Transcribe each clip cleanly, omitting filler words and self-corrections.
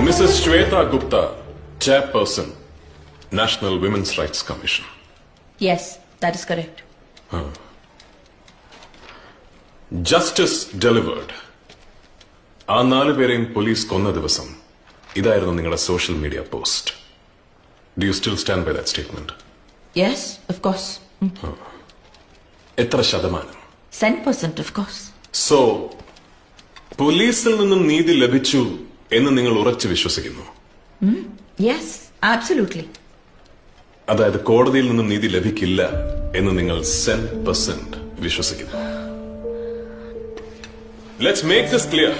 Mrs. Shweta Gupta, Chairperson, National Women's Rights Commission. Yes, that is correct. Justice delivered. ആ 4 പേരെയും police കൊന്ന ദിവസം ഇതായിരുന്നു നിങ്ങളുടെ social media post. Do you still stand by that statement? Yes, of course. എത്ര ശതമാനം? 10%, of course. So പോലീസിൽ നിന്നും നീതി ലഭിച്ചു എന്ന് നിങ്ങൾ ഉറച്ചു വിശ്വസിക്കുന്നു? Yes, absolutely. അതായത് കോടതിയിൽ നിന്നും നീതി ലഭിക്കില്ല എന്ന് നിങ്ങൾ 10% വിശ്വസിക്കുന്നു. Let's make this clear.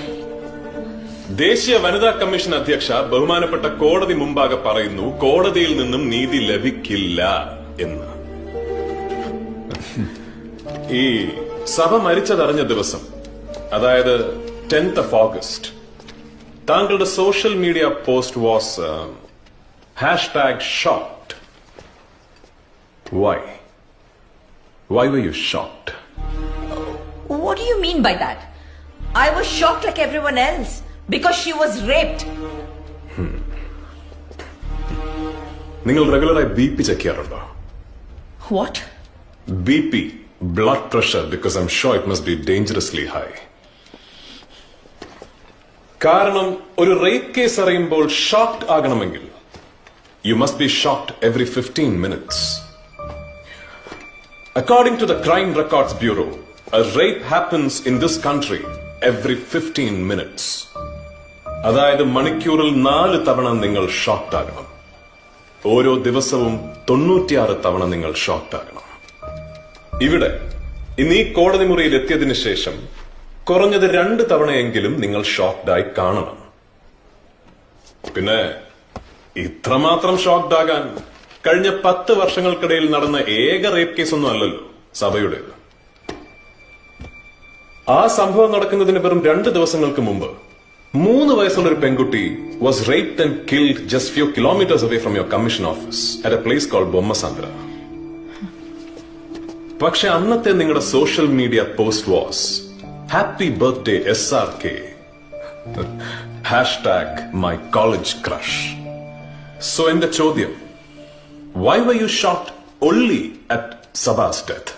ദേശീയ വനിതാ കമ്മീഷൻ അധ്യക്ഷ ബഹുമാനപ്പെട്ട കോടതി മുമ്പാകെ പറയുന്നു കോടതിയിൽ നിന്നും നീതി ലഭിക്കില്ല എന്ന്. ഈ സഭ മരിച്ചതറിഞ്ഞ ദിവസം, അതായത് 10th of August, താങ്കളുടെ social media post was #shocked. Why? Why were you shocked? What do you mean by that? I was shocked like everyone else because she was raped. നിങ്ങൾ റെഗുലറായി BP ചെക്ക് ചെയ്യാറുണ്ടോ? What? BP, blood pressure, because I'm sure it must be dangerously high. കാരണം ഒരു rape case അറിയുമ്പോൾ shocked ആകണമെങ്കിൽ you must be shocked every 15 minutes. According to the Crime Records Bureau, a rape happens in this country every 15 minutes. അതായത് മണിക്കൂറിൽ 4 തവണ നിങ്ങൾ shocked ആകണം. ഓരോ ദിവസവും 96 തവണ നിങ്ങൾ ഷോക്ഡ് ആകണം. ഇവിടെ ഇന്ന് ഈ കോടതി മുറിയിൽ എത്തിയതിനു ശേഷം കുറഞ്ഞത് 2 തവണയെങ്കിലും നിങ്ങൾ ഷോക്ഡ് ആയി കാണണം. പിന്നെ ഇത്രമാത്രം ഷോക്ഡ് ആകാൻ കഴിഞ്ഞ 10 വർഷങ്ങൾക്കിടയിൽ നടന്ന ഏക റേപ്പ് കേസ് ഒന്നും അല്ലല്ലോ സഭയുടേത്. ആ സംഭവം നടക്കുന്നതിന് വെറും 2 ദിവസങ്ങൾക്ക് മുമ്പ് 3 വയസ്സുള്ള ഒരു പെൺകുട്ടി was raped and killed just few kilometers away from your commission office at a place called Bommasandra. പക്ഷെ അന്നത്തെ നിങ്ങളുടെ social media post was happy birthday SRK, #my college crush. So എന്റെ ചോദ്യം, why were you shocked only at Sabha's death?